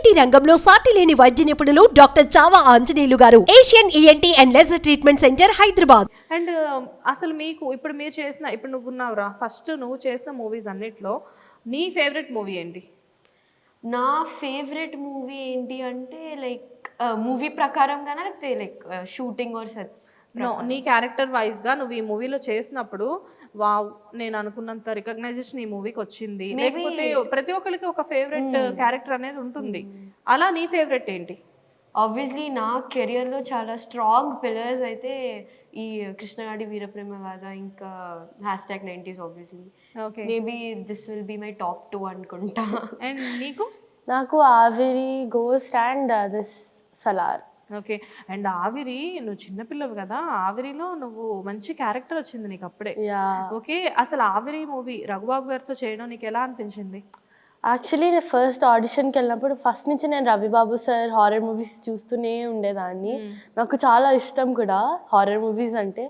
ENT రంగంలో సాటి లేని వైద్య నిపుణులు డాక్టర్ చావా ఆంజనేయులు గారు, Asian ENT and laser treatment centre, Hyderabad. And అసలు మీకు ఇప్పుడు మీరు చేసిన ఇప్పుడు నువ్వు ఉన్నావురా ఫస్ట్ నువ్వు చేసిన మూవీస్ అన్నిట్లో నీ ఫేవరెట్ మూవీ ఏంటి? నా ఫేవరెట్ మూవీ ఏంటి అంటే లైక్ మూవీ ప్రకారంగానే లేకపోతే like shooting or sets? No, నీ క్యారెక్టర్ వైజ్గా నువ్వు ఈ మూవీలో చేసినప్పుడు వావ్ నేను అనుకున్నంత రికగ్నైజేషన్ ఈ మూవీకి వచ్చింది, లేకపోతే ప్రతి ఒక్కరికి ఒక ఫేవరెట్ క్యారెక్టర్ అనేది ఉంటుంది, అలా నీ ఫేవరెట్ ఏంటి? ఆబ్వియస్లీ నా కెరియర్లో చాలా స్ట్రాంగ్ పిల్లర్స్ అయితే ఈ కృష్ణగాడి వీరప్రేమ గాథ ఇంకా #90s obviously. Okay, maybe this will be my top 2 అనుకుంటా. అండ్ నీకు? నాకు Aaviri, ghost and this Salaar. Okay, and Aaviri నువ్వు చిన్నపిల్లవు కదా, ఆవిరిలో నువ్వు మంచి క్యారెక్టర్ వచ్చింది నీకు అప్పుడే. ఓకే, అసలు ఆవిరి మూవీ రఘుబాబు గారితో చేయడం నీకు ఎలా అనిపించింది? యాక్చువల్లీ నేను ఫస్ట్ ఆడిషన్కి వెళ్ళినప్పుడు ఫస్ట్ నుంచి నేను రవిబాబు సార్ హారర్ మూవీస్ చూస్తూనే ఉండేదాన్ని. నాకు చాలా ఇష్టం కూడా హారర్ మూవీస్ అంటే.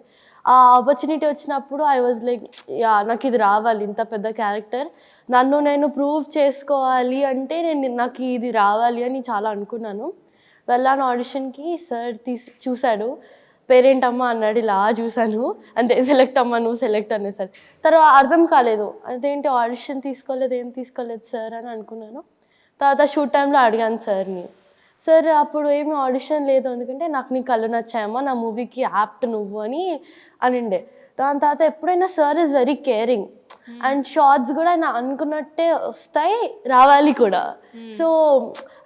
ఆ ఆపర్చునిటీ వచ్చినప్పుడు ఐ వాజ్ లైక్ యా నాకు ఇది రావాలి, ఇంత పెద్ద క్యారెక్టర్ నన్ను నేను ప్రూవ్ చేసుకోవాలి అంటే నాకు ఇది రావాలి అని చాలా అనుకున్నాను. వెళ్ళాను ఆడిషన్కి, సార్ చూశాడు, పేరెంట్ అమ్మ అన్నాడు, ఇలా చూశాను అంతే, సెలెక్ట్ అమ్మ నువ్వు సెలెక్ట్ అనే సార్. తర్వాత అర్థం కాలేదు, అదేంటి ఆడిషన్ తీసుకోలేదు ఏం తీసుకోలేదు సార్ అని అనుకున్నాను. తర్వాత షూట్ టైంలో అడిగాను సార్ని, సార్ అప్పుడు ఏమి ఆడిషన్ లేదు ఎందుకంటే నాకు నీ కళ్ళు నచ్చాయమ్మా, నా మూవీకి యాప్ట్ నువ్వు అని అనిండే. దాని తర్వాత ఎప్పుడైనా sir is very caring and shorts కూడా ఆయన అనుకున్నట్టే వస్తాయి, రావాలి కూడా. So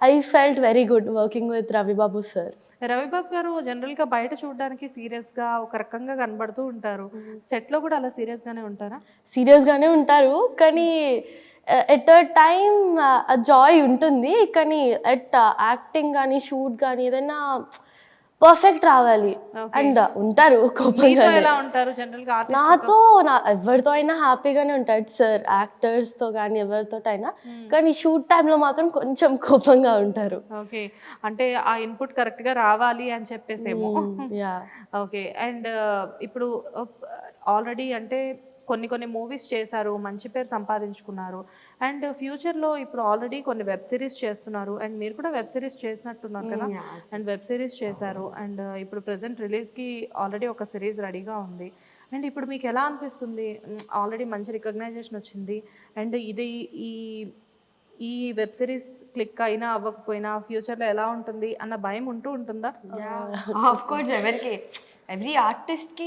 I felt very good working with Ravibabu sir. Ravibabu garu జనరల్గా బయట చూడడానికి సీరియస్గా ఒక రకంగా కనబడుతూ ఉంటారు, సెట్లో కూడా అలా సీరియస్గానే ఉంటారా? సీరియస్గానే ఉంటారు, కానీ ఎట్ అ టైమ్ జాయ్ ఉంటుంది, కానీ ఎట్ యాక్టింగ్ కానీ షూట్ కానీ ఏదైనా పర్ఫెక్ట్ రావాలి. అండ్ ఉంటారు కోపంగా. నాతో ఎవరితో అయినా హ్యాపీగానే ఉంటాడు సార్, యాక్టర్స్తో కానీ ఎవరితో అయినా, కానీ షూట్ టైంలో మాత్రం కొంచెం కోపంగా ఉంటారు. ఓకే, అంటే ఆ ఇన్పుట్ కరెక్ట్గా రావాలి అని చెప్పేసేమో. ఓకే, అండ్ ఇప్పుడు ఆల్రెడీ అంటే కొన్ని మూవీస్ చేశారు, మంచి పేరు సంపాదించుకున్నారు, అండ్ ఫ్యూచర్లో ఇప్పుడు ఆల్రెడీ కొన్ని వెబ్ సిరీస్ చేస్తున్నారు, అండ్ మీరు కూడా వెబ్ సిరీస్ చేసినట్టున్నారు కదా, అండ్ వెబ్ సిరీస్ చేశారు, అండ్ ఇప్పుడు ప్రజెంట్ రిలీజ్కి ఆల్రెడీ ఒక సిరీస్ రెడీగా ఉంది. అండ్ ఇప్పుడు మీకు ఎలా అనిపిస్తుంది? ఆల్రెడీ మంచి రికగ్నైజేషన్ వచ్చింది, అండ్ ఇది ఈ వెబ్ సిరీస్ క్లిక్ అయినా అవ్వకపోయినా ఫ్యూచర్లో ఎలా ఉంటుంది అన్న భయం ఉంటుందా? ఆఫ్ కోర్స్, ఎవ్రీ ఆర్టిస్ట్కి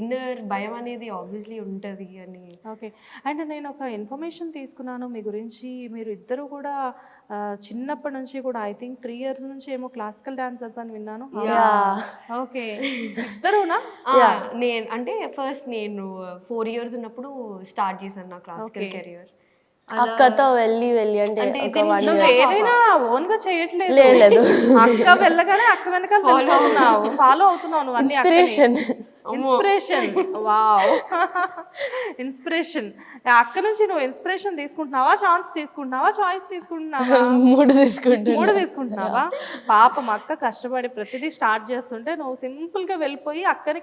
ఇన్నర్ భయం అనేది ఆబ్వియస్లీ ఉంటుంది అని. ఓకే, అండ్ నేను ఒక ఇన్ఫర్మేషన్ తీసుకున్నాను మీ గురించి, మీరు ఇద్దరు కూడా చిన్నప్పటి నుంచి కూడా ఐ థింక్ 3 years నుంచి ఏమో క్లాసికల్ డాన్సర్స్ అని విన్నాను. ఓకే, ఇద్దరునా? నేను అంటే ఫస్ట్ నేను 4 years ఉన్నప్పుడు స్టార్ట్ చేశాను నా క్లాసికల్ కెరియర్. అక్కతో వెళ్ళి అంటే ఏదైనా ఓన్ గా చేయట్లేదు, అక్క వెళ్ళగానే అక్క వెనకాల ఫాలో అవుతున్నావు నువ్వు అన్ని. Inspiration, wow, inspiration. అక్క నుంచి నువ్వు ఇన్స్పిరేషన్ తీసుకుంటున్నావా, ఛాన్స్ తీసుకుంటున్నావా, చాయిస్ తీసుకుంటున్నావా? మూడు తీసుకుంటున్నావా? పాపం అక్క కష్టపడి ప్రతిదీ స్టార్ట్ చేస్తుంటే నువ్వు సింపుల్ గా వెళ్ళిపోయి అక్కని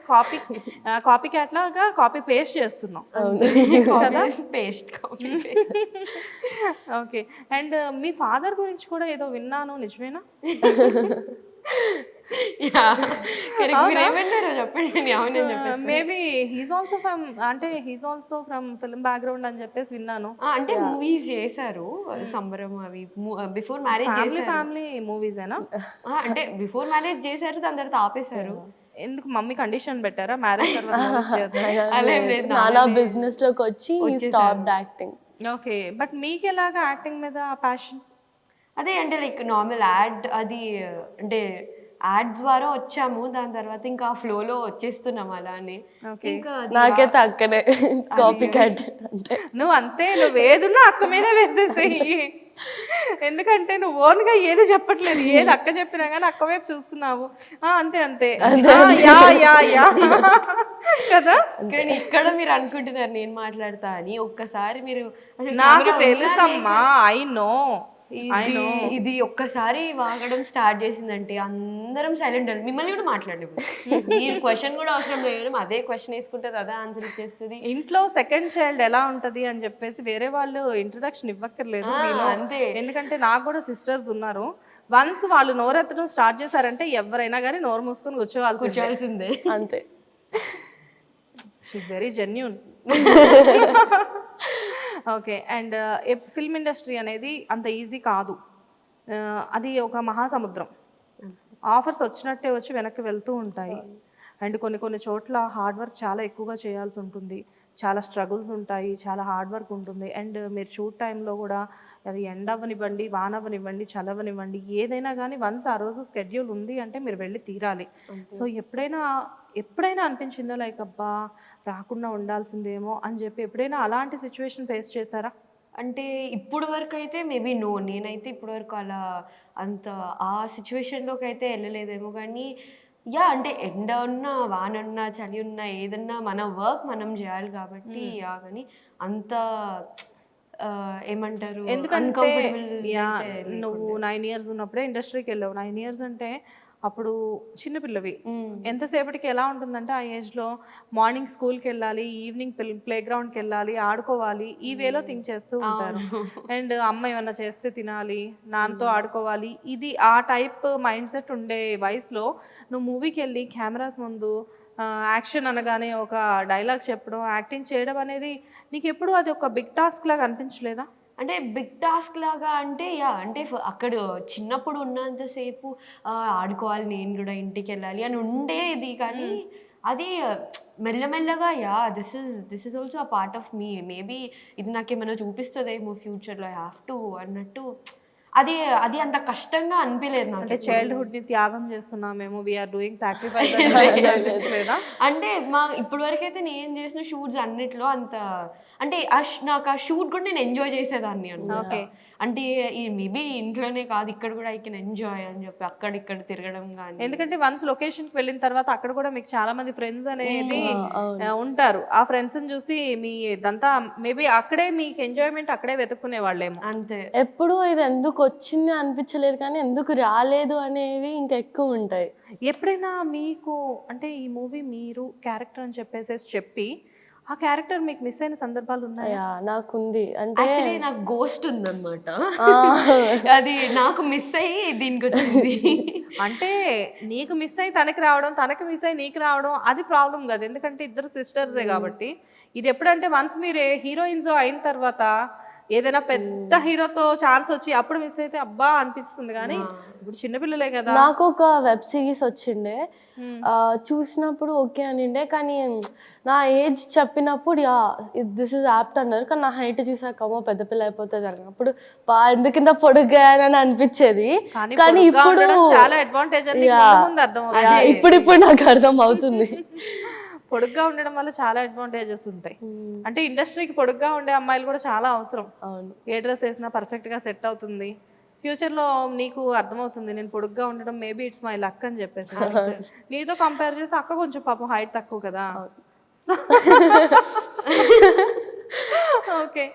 కాపీ క్యాట్ లాగా కాపీ పేస్ట్ చేస్తున్నావు. ఓకే, అండ్ మీ ఫాదర్ గురించి కూడా ఏదో విన్నాను, నిజమేనా? Maybe he's also from film background అని చెప్పేసి విన్నాను. అంటే మూవీస్ చేశారు, సంబరం అవి బిఫోర్ మ్యారేజ్ చేశారు. ఫ్యామిలీ మూవీసేనా? అంటే బిఫోర్ మ్యారేజ్ చేశారు, దాని తర్వాత ఆపేశారు. ఎందుకు మమ్మీ కండిషన్ పెట్టారా మ్యారేజ్ చాలా బిజినెస్ లోకి వచ్చి స్టాప్డ్ యాక్టింగ్. ఓకే, బట్ మీకు ఎలాగా యాక్టింగ్ మీద ప్యాషన్? అదే అంటే లైక్ నార్మల్ యాడ్, అది అంటే యాడ్ ద్వారా వచ్చాము, దాని తర్వాత ఇంకా ఫ్లోలో వచ్చేస్తున్నాం అలానే. నాకైతే అక్కడే కాపీ క్యాట్. నువ్వు అంతే, నువ్వు ఏదున్నా అక్క మీదే వేసేసేయి, ఎందుకంటే నువ్వు ఓన్గా ఏది చెప్పట్లేదు, ఏది అక్క చెప్పినా కానీ అక్క వైపు చూస్తున్నావు. అంతే కదా. కానీ ఇక్కడ మీరు అనుకుంటున్నారు నేను మాట్లాడతా అని, ఒక్కసారి మీరు నాకు తెలుసమ్మా, ఐ నో, ఇది ఒక్కసారి వాగడం స్టార్ట్ చేసిందంటే అందరం సైలెంట్ అండి. మిమ్మల్ని కూడా మాట్లాడలేదు, మీరు క్వశ్చన్ కూడా అవసరం లేదు, అదే క్వశ్చన్ వేసుకుంటుంది, అదే ఆన్సర్ ఇచ్చేస్తుంది. ఇంట్లో సెకండ్ చైల్డ్ ఎలా ఉంటది అని చెప్పేసి వేరే వాళ్ళు ఇంట్రడక్షన్ ఇవ్వక్కర్లేదు మీలో. అంతే. ఎందుకంటే నాకు కూడా సిస్టర్స్ ఉన్నారు. వన్స్ వాళ్ళు నోరెత్తడం స్టార్ట్ చేశారంటే ఎవరైనా కానీ నోరు మూసుకొని కూర్చోవాల్సిందే. అంతే. She's very genuine. Okay. And film industry అనేది అంత ఈజీ కాదు. అది ఒక మహాసముద్రం. ఆఫర్స్ వచ్చినట్టే వచ్చి వెనక్కి వెళ్తూ ఉంటాయి. అండ్ కొన్ని చోట్ల హార్డ్ వర్క్ చాలా ఎక్కువగా చేయాల్సి ఉంటుంది, చాలా స్ట్రగుల్స్ ఉంటాయి, చాలా హార్డ్ వర్క్ ఉంటుంది. అండ్ మీరు షూట్ టైంలో కూడా అది ఎండ అవ్వనివ్వండి, వాన అవ్వనివ్వండి, చలవనివ్వండి, ఏదైనా కానీ వన్స్ ఆ రోజు స్కెడ్యూల్ ఉంది అంటే మీరు వెళ్ళి తీరాలి. సో ఎప్పుడైనా అనిపించిందో లైక్ అబ్బా రాకుండా ఉండాల్సిందేమో అని చెప్పి ఎప్పుడైనా అలాంటి సిచ్యువేషన్ ఫేస్ చేశారా? అంటే ఇప్పుడు వరకు అయితే మేబీ నో, నేనైతే ఇప్పుడు వరకు అలా అంత ఆ సిచ్యువేషన్లోకి అయితే వెళ్ళలేదేమో. కానీ యా, అంటే ఎండ ఉన్నా, వాన ఉన్నా, చలి ఉన్నా, ఏదన్నా మన వర్క్ మనం చేయాలి కాబట్టి యా. కానీ అంత ఏమంటారు, ఎందుకంటే నువ్వు 9 years ఉన్నప్పుడే ఇండస్ట్రీకి వెళ్ళావు. 9 years అంటే అప్పుడు చిన్నపిల్లవి. ఎంతసేపటికి ఎలా ఉంటుందంటే ఆ ఏజ్లో మార్నింగ్ స్కూల్కి వెళ్ళాలి, ఈవినింగ్ ప్లే గ్రౌండ్కి వెళ్ళాలి, ఆడుకోవాలి, ఈ వేలో థింక్ చేస్తూ ఉంటారు. అండ్ అమ్మ ఏమన్నా చేస్తే తినాలి, నాన్నతో ఆడుకోవాలి, ఇది ఆ టైప్ మైండ్ సెట్ ఉండే వయసులో నువ్వు మూవీకి వెళ్ళి కెమెరాస్ ముందు యాక్షన్ అనగానే ఒక డైలాగ్ చెప్పడం, యాక్టింగ్ చేయడం అనేది నీకు ఎప్పుడు అది ఒక బిగ్ టాస్క్ లాగా అనిపించలేదా? అంటే బిగ్ టాస్క్ లాగా అంటే యా, అంటే అక్కడ చిన్నప్పుడు ఉన్నంతసేపు ఆడుకోవాలి, నేను కూడా ఇంటికి వెళ్ళాలి అని ఉండేది. కానీ అది మెల్లమెల్లగా yeah, this is also a part of me. Maybe ఇది నాకేమైనా చూపిస్తుందేమో ఫ్యూచర్లో, ఐ హ్యావ్ టు అన్నట్టు. అది అంత కష్టంగా అనిపించలేదు నాకు. అంటే చైల్డ్హుడ్ ని త్యాగం చేస్తున్నామేమో, వీఆర్ డూయింగ్ సాక్రిఫైస్ అంటే ఇప్పటి వరకు అయితే నేను చేసిన షూట్స్ అన్నిట్లో అంత అంటే నాకు ఆ షూట్ కూడా నేను ఎంజాయ్ చేసేదాన్ని అన్నమాట. అంటే మేబీ ఇంట్లోనే కాదు, ఇక్కడ కూడా ఐ కెన్ ఎంజాయ్ అని చెప్పి అక్కడిక్కడ తిరగడం కానీ. ఎందుకంటే వన్స్ లొకేషన్కి వెళ్ళిన తర్వాత అక్కడ కూడా మీకు చాలా మంది ఫ్రెండ్స్ అనేది ఉంటారు. ఆ ఫ్రెండ్స్ చూసి మీ ఇదంతా మేబీ అక్కడే మీకు ఎంజాయ్మెంట్ అక్కడే వెతుక్కునే వాళ్ళేమో. అంతే. ఎప్పుడు ఇది ఎందుకు వచ్చింది అనిపించలేదు, కానీ ఎందుకు రాలేదు అనేవి ఇంకా ఎక్కువ ఉంటాయి. ఎప్పుడైనా మీకు అంటే ఈ మూవీ మీరు క్యారెక్టర్ అని చెప్పి ఆ క్యారెక్టర్ మీకు మిస్ అయిన సందర్భాలు ఉన్నాయా? నాకుంది. అంటే యాక్చువల్లీ నాకు గోస్ట్ ఉందన్నమాట, అది నాకు మిస్ అయ్యి దీనికి వచ్చింది. అంటే నీకు మిస్ అయ్యి తనకి రావడం, తనకి మిస్ అయ్యి నీకు రావడం అది ప్రాబ్లం కాదు, ఎందుకంటే ఇద్దరు సిస్టర్సే కాబట్టి. ఇది ఎప్పుడంటే వన్స్ మీరు హీరోయిన్స్ అయిన తర్వాత ఏదైనా పెద్ద హీరోతో ఛాన్స్ వచ్చి అప్పుడు మిస్ అయితే అబ్బా అనిపిస్తుంది. కానీ ఇప్పుడు చిన్నపిల్లలే కదా. నాకు ఒక వెబ్ సిరీస్ వచ్చిండే, చూసినప్పుడు ఓకే అనిండే, కానీ నా ఏజ్ చెప్పినప్పుడు యా దిస్ ఇస్ యాప్ట్ అన్నారు. కానీ నా హైట్ చూసాక అమ్మో పెద్ద పిల్ల అయిపోతుంది అన్నప్పుడు ఎందుకింత పొడుగ్గాయని అనిపించేది. కానీ ఇప్పుడు చాలా అడ్వాంటేజ్ ఇప్పుడు నాకు అర్థం అవుతుంది. పొడుగ్గా ఉండడం వల్ల చాలా అడ్వాంటేజెస్ ఉంటాయి. అంటే ఇండస్ట్రీకి పొడుగ్గా ఉండే అమ్మాయిలు కూడా చాలా అవసరం. ఏ డ్రెస్ వేసినా పర్ఫెక్ట్ గా సెట్ అవుతుంది. ఫ్యూచర్ లో నీకు అర్థమవుతుంది నేను పొడుగ్గా ఉండడం మేబీ ఇట్స్ మై లక్ అని చెప్పేసి. నీతో కంపేర్ చేస్తే అక్క కొంచెం పాపం హైట్ తక్కువ కదా. ఓకే.